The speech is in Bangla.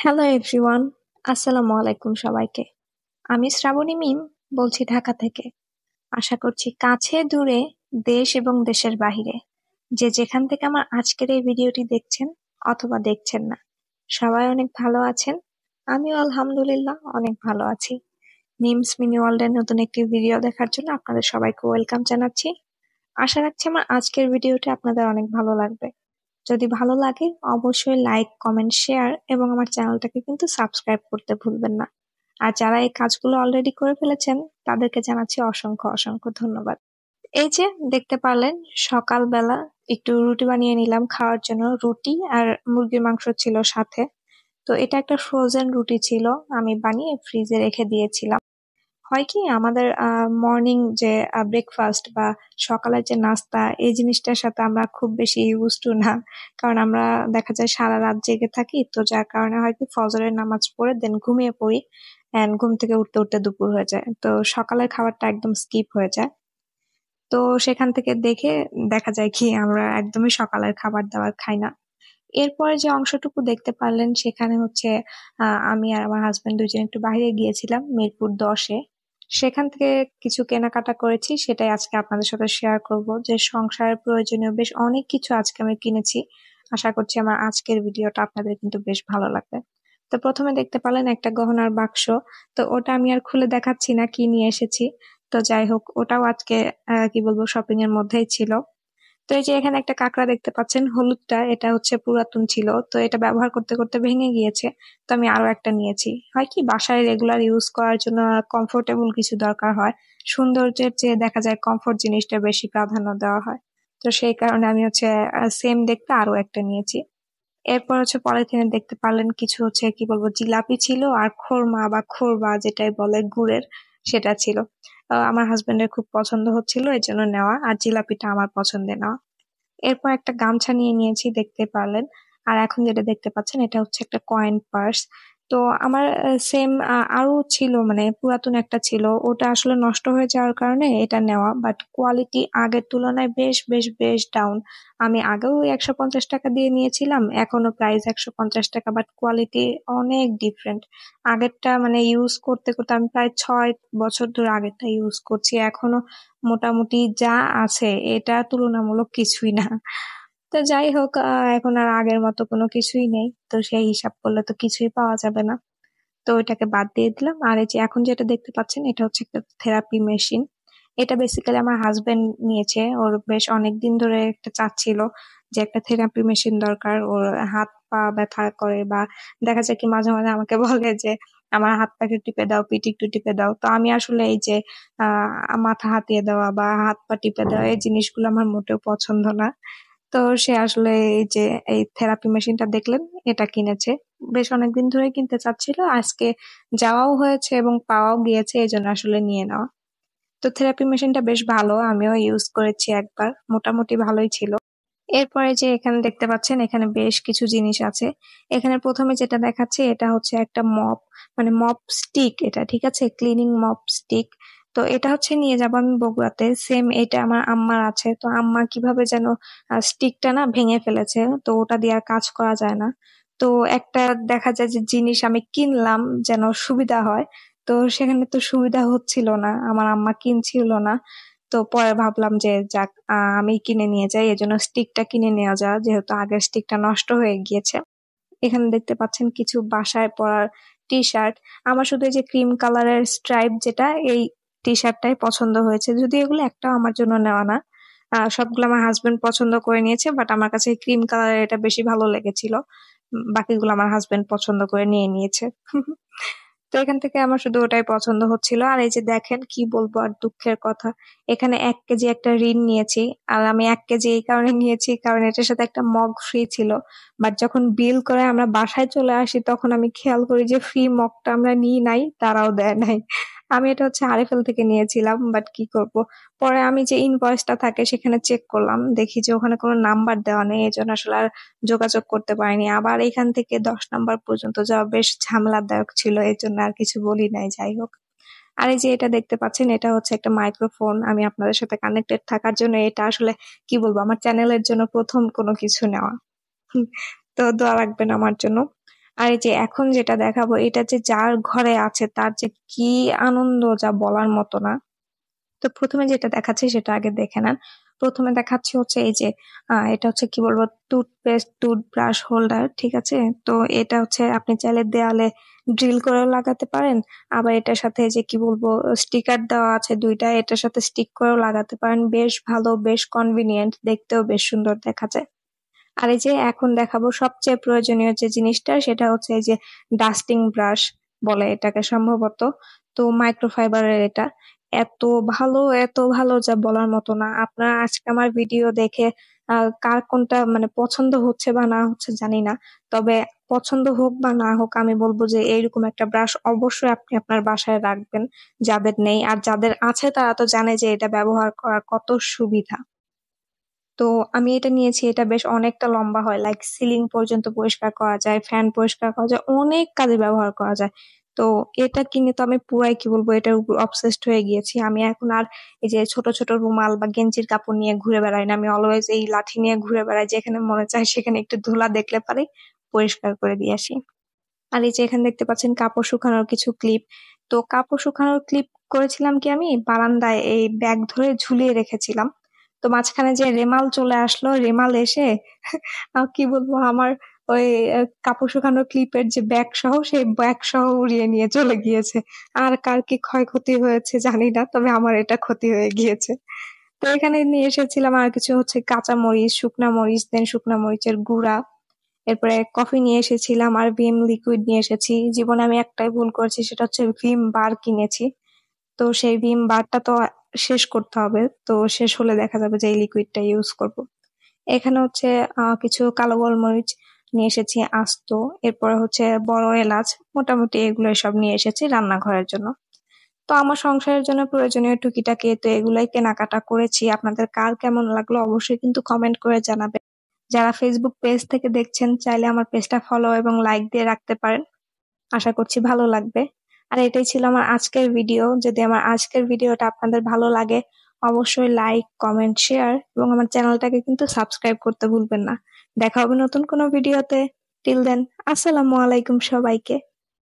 হ্যালো এভরিওয়ান, আসসালামু আলাইকুম সবাইকে। আমি শ্রাবণী মিম বলছি ঢাকা থেকে। আশা করছি কাছে দূরে, দেশ এবং দেশের বাহিরে যে যেখান থেকে আমার আজকের এই ভিডিওটি দেখছেন অথবা দেখছেন না, সবাই অনেক ভালো আছেন। আমিও আলহামদুলিল্লাহ অনেক ভালো আছি। মিমস মিনি ওয়ার্ল্ডের নতুন একটি ভিডিও দেখার জন্য আপনাদের সবাইকে ওয়েলকাম জানাচ্ছি। আশা রাখছি আমার আজকের ভিডিওটি আপনাদের অনেক ভালো লাগবে। যদি ভালো লাগে অবশ্যই লাইক, কমেন্ট, শেয়ার এবং আমার চ্যানেলটাকে কিন্তু সাবস্ক্রাইব করতে ভুলবেন না। আর যারা এই কাজগুলো অলরেডি করে ফেলেছেন তাদেরকে জানাচ্ছি অসংখ্য অসংখ্য ধন্যবাদ। এই যে দেখতে পারলেন, সকালবেলা একটু রুটি বানিয়ে নিলাম খাওয়ার জন্য। রুটি আর মুরগির মাংস ছিল সাথে। তো এটা একটা ফ্রোজেন রুটি ছিল, আমি বানিয়ে ফ্রিজে রেখে দিয়েছিলাম। হয় কি আমাদের মর্নিং যে ব্রেকফাস্ট বা সকালের যে নাস্তা, এই জিনিসটার সাথে আমরা খুব বেশি ইউজ টু না। কারণ আমরা দেখা যায় সারা রাত জেগে থাকি, তো যার কারণে হয় কি ফজরের নামাজ পড়ে দেন ঘুমিয়ে পড়ি, এন্ড ঘুম থেকে উঠতে উঠতে দুপুর হয়ে যায়, তো সকালের খাবারটা একদম স্কিপ হয়ে যায়। তো সেখান থেকে দেখা যায় কি আমরা একদমই সকালের খাবার দাবার খাই না। এরপরে যে অংশটুকু দেখতে পারলেন সেখানে হচ্ছে আমি আর আমার হাজবেন্ড দুইজন একটু বাইরে গিয়েছিলাম মিরপুর 10-এ। সেখান থেকে কিছু কেনাকাটা করেছি, সেটাই আজকে আপনাদের সাথে শেয়ার করব। যে সংসারের প্রয়োজনীয় বেশ অনেক কিছু আজকে আমি কিনেছি। আশা করছি আমার আজকের ভিডিওটা আপনাদের কিন্তু বেশ ভালো লাগবে। তো প্রথমে দেখতে পারলেন একটা গহনার বাক্স। তো ওটা আমি আর খুলে দেখাচ্ছি না কি নিয়ে এসেছি। তো যাই হোক, ওটাও আজকে কি বলবো শপিং এর মধ্যেই ছিল। তো এই যে এখানে একটা কাঁকড়া দেখতে পাচ্ছেন, হলুদটা, এটা হচ্ছে পুরাতন ছিল, তো এটা ব্যবহার করতে করতে ভেঙে গিয়েছে। তো আমি আরো একটা নিয়েছি। হয় কি বাসায় রেগুলার ইউজ করার জন্য কমফোর্টেবল কিছু দরকার হয়, সৌন্দর্যের চেয়ে দেখা যায় কমফোর্ট জিনিসটা বেশি প্রাধান্য দেওয়া হয়। তো সেই কারণে আমি হচ্ছে সেম দেখতে আরো একটা নিয়েছি। এরপর হচ্ছে পলিথিনে দেখতে পারলেন কিছু হচ্ছে কি বলবো জিলাপি ছিল, আর খোরমা বা খোরবা যেটাই বলে গুড়ের, সেটা ছিল। আমার হাজবেন্ডের খুব পছন্দ হচ্ছিল, এই জন্য নেওয়া, আর জিলাপিটা আমার পছন্দের নেওয়া। এরপর একটা গামছা নিয়ে নিয়েছি দেখতে পারলেন। আর এখন যেটা দেখতে পাচ্ছেন এটা হচ্ছে একটা কয়েন পার্স। তো আমার সেম আরো ছিল, মানে পুরাতন একটা ছিল, ওটা আসলে নষ্ট হয়ে যাওয়ার কারণে এটা নেওয়া, বাট কোয়ালিটি আগের তুলনায় বেশ বেশ বেশ ডাউন। আমি আগেও ওই 150 টাকা দিয়ে নিয়েছিলাম, এখনো প্রাইস 150 টাকা, বাট কোয়ালিটি অনেক ডিফারেন্ট। আগেরটা মানে ইউজ করতে করতে আমি প্রায় 6 বছর ধরে আগেরটা ইউজ করছি, এখনো মোটামুটি যা আছে এটা তুলনামূলক কিছুই না। তো যাই হোক, এখন আর আগের মতো কোনো কিছুই নেই, তো সেই হিসাব করলে তো কিছুই পাওয়া যাবে না। তো ওইটাকে বাদ দিয়ে দিলাম। আর এই যে এখন যেটা দেখতে পাচ্ছেন এটা হচ্ছে একটা থেরাপি মেশিন। এটা বেসিক্যালি আমার হাজবেন্ড নিয়েছে, ওর বেশ অনেক দিন ধরে একটা চাচ্ছিল যে একটা থেরাপি মেশিন দরকার। ওর হাত পা ব্যথা করে, বা দেখা যায় কি মাঝে মাঝে আমাকে বলে যে আমার হাত পা একটু টিপে দাও, পিঠ একটু টিপে দাও। তো আমি আসলে এই যে মাথা হাতিয়ে দেওয়া বা হাত পা টিপে দেওয়া এই জিনিসগুলো আমার মোটেও পছন্দ না। তো সে আসলে এই যে এই থেরাপি মেশিনটা দেখলেন, এটা কিনেছে। বেশ অনেকদিন ধরে কিনতে চাচ্ছিল, আজকে যাওয়াও হয়েছে এবং পাওয়াও গিয়েছে, এই জন্য আসলে নিয়ে নেওয়া। তো থেরাপি মেশিনটা বেশ ভালো, আমিও ইউজ করেছি একবার, মোটামুটি ভালোই ছিল। এরপরে যে এখানে দেখতে পাচ্ছেন এখানে বেশ কিছু জিনিস আছে। এখানে প্রথমে যেটা দেখাচ্ছে এটা হচ্ছে একটা মপ, মানে মপ স্টিক, এটা ঠিক আছে, ক্লিনিং মপ স্টিক। তো এটা হচ্ছে নিয়ে যাবো আমি বগুড়াতে। সেম এটা আমার আম্মার আছে, তো আম্মা কিভাবে যেন স্টিকটা না ভেঙে ফেলেছে, তো ওটা দিয়ে আর কাজ করা যায় না। তো একটা দেখা যায় যে জিনিস আমি কিনলাম যেন সুবিধা হয়, তো সেখানে তো সুবিধা হচ্ছিল না, আমার আম্মা কিনছিল না। তো পরে ভাবলাম যে যাক, আমি কিনে নিয়ে যাই, এজন্য স্টিকটা কিনে নেওয়া যায়, যেহেতু আগের স্টিকটা নষ্ট হয়ে গিয়েছে। এখানে দেখতে পাচ্ছেন কিছু বাসায় পরার টি শার্ট। আমার শুধু এই যে ক্রিম কালারের স্ট্রাইপ যেটা, এই টি শার্টটাই পছন্দ হয়েছে, যদি এগুলো একটাও আমার জন্য নেওয়া না। সবগুলো আমার হাজবেন্ড পছন্দ করে নিয়েছে, বাট আমার কাছে ক্রিম কালারের এটা বেশি ভালো লেগেছিল। বাকিগুলো আমার হাজবেন্ড পছন্দ করে নিয়ে নিয়েছে। তো এখান থেকে আমার শুধু ওটাই পছন্দ হচ্ছিল। আর এই যে দেখেন, কি বলবো আর দুঃখের কথা, এখানে 1 কেজি একটা ঋণ নিয়েছি। আর আমি 1 কেজি এই কারণে নিয়েছি কারণ এটার সাথে একটা মগ ফ্রি ছিল। বাট যখন বিল করে আমরা বাসায় চলে আসি তখন আমি খেয়াল করি যে ফ্রি মগটা আমরা নিই নাই, তারাও দেয় নাই। আমি এটা হচ্ছে আরএফএল থেকে নিয়েছিলাম, বাট কি করব। পরে আমি যে ইনভয়েসটা থাকে সেখানে চেক করলাম, দেখি যে ওখানে কোনো নাম্বার দেওয়া নেই, এজন্য আসলে আর যোগাযোগ করতে পারিনি। আবার এখান থেকে 10 নাম্বার পর্যন্ত যাওয়া বেশ ঝামেলাদায়ক ছিল, এর জন্য আর কিছু বলি নাই। যাই হোক, আর এই যে এটা দেখতে পাচ্ছেন এটা হচ্ছে একটা মাইক্রোফোন, আমি আপনাদের সাথে কানেক্টেড থাকার জন্য, এটা আসলে কি বলবো আমার চ্যানেলের জন্য প্রথম কোনো কিছু নেওয়া। হুম, তো দোয়া রাখবেন আমার জন্য। আর এই যে এখন যেটা দেখাবো, এটা যে যার ঘরে আছে তার যে কি আনন্দ যা বলার মতো না। তো প্রথমে যেটা দেখাচ্ছি সেটা আগে দেখে নেন। প্রথমে দেখাচ্ছি হচ্ছে এই যে এটা হচ্ছে কি বলবো, টুথপেস্ট টুথব্রাশ হোল্ডার, ঠিক আছে। তো এটা হচ্ছে আপনি চাইলে দেয়ালে ড্রিল করেও লাগাতে পারেন, আবার এটার সাথে যে কি বলবো স্টিকার দেওয়া আছে দুইটা, এটার সাথে স্টিক করেও লাগাতে পারেন। বেশ ভালো, বেশ কনভিনিয়েন্ট, দেখতেও বেশ সুন্দর দেখা যায়। আর এই যে এখন দেখাবো সবচেয়ে প্রয়োজনীয় যে জিনিসটা, সেটা হচ্ছে এই যে ডাস্টিং ব্রাশ বলে এটাকে সম্ভবত। তো মাইক্রোফাইবারের এটা এত ভালো, এত ভালো যা বলার মতো না। আপনারা আজকে আমার ভিডিও দেখে কার কোনটা মানে পছন্দ হচ্ছে বা না হচ্ছে জানি না, তবে পছন্দ হোক বা না হোক আমি বলবো যে এইরকম একটা ব্রাশ অবশ্যই আপনি আপনার বাসায় রাখবেন, যাদের নেই। আর যাদের আছে তারা তো জানে যে এটা ব্যবহার করার কত সুবিধা। তো আমি এটা নিয়েছি, এটা বেশ অনেকটা লম্বা হয়, লাইক সিলিং পর্যন্ত পরিষ্কার করা যায়, ফ্যান পরিষ্কার করা যায়, অনেক কাজে ব্যবহার করা যায়। তো এটা কিনে তো আমি পুরাই কি বলবো এটার উপর অবসেসড হয়ে গিয়েছি। আমি এখন আর এই যে ছোট ছোট রুমাল বা গেঞ্জির কাপড় নিয়ে ঘুরে বেড়াই না, আমি অলওয়েজ এই লাঠি নিয়ে ঘুরে বেড়াই, যেখানে মনে চায় সেখানে একটু ধুলা দেখলে পারি পরিষ্কার করে দিয়ে আসি। আর এই যে এখানে দেখতে পাচ্ছেন কাপড় শুকানোর কিছু ক্লিপ। তো কাপড় শুকানোর ক্লিপ করেছিলাম কি, আমি বারান্দায় এই ব্যাগ ধরে ঝুলিয়ে রেখেছিলাম। তো মাঝখানে যে রেমাল চলে আসলো, রেমাল এসে কি বলবো আমার ওই কাপড় শুকানোর ক্লিপের যে ব্যাগ সহ, সেই ব্যাগ সহ উড়িয়ে নিয়ে চলে গিয়েছে। আর কার কি ক্ষয়ক্ষতি হয়েছে জানি না, তবে আমার এটা ক্ষতি হয়ে গিয়েছে। তো এখানে নিয়ে এসেছিলাম আর কিছু হচ্ছে কাঁচা মরিচ, শুকনা মরিচ, দেন শুকনা মরিচের গুঁড়া। এরপরে কফি নিয়ে এসেছিলাম আর ভিম লিকুইড নিয়ে এসেছি। জীবনে আমি একটাই ভুল করেছি, সেটা হচ্ছে ভিম বার কিনেছি। তো সেই ভিম বারটা তো শেষ করতে হবে, তো শেষ হলে দেখা যাবে যে এই লিকুইডটা ইউজ করব। এখানে হচ্ছে কিছু কালো গোলমরিচ নিয়ে এসেছি আস্ত। এরপরে হচ্ছে বড় এলাচ, মোটামুটি এগুলো সব নিয়ে এসেছি রান্নাঘরের জন্য। তো আমার সংসারের জন্য প্রয়োজনীয় টুকিটাকি তো এগুলাই কেনাকাটা করেছি। আপনাদের কার কেমন লাগলো অবশ্যই কিন্তু কমেন্ট করে জানাবেন। যারা ফেসবুক পেজ থেকে দেখছেন চাইলে আমার পেজটা ফলো এবং লাইক দিয়ে রাখতে পারেন, আশা করছি ভালো লাগবে। আর এটাই ছিল আমার আজকের ভিডিও। যদি আমার আজকের ভিডিওটা আপনাদের ভালো লাগে অবশ্যই লাইক কমেন্ট শেয়ার এবং আমার চ্যানেলটাকে কিন্তু সাবস্ক্রাইব করতে ভুলবেন না। দেখা হবে নতুন কোনো ভিডিওতে। টিল দেন, আসসালামু আলাইকুম সবাইকে।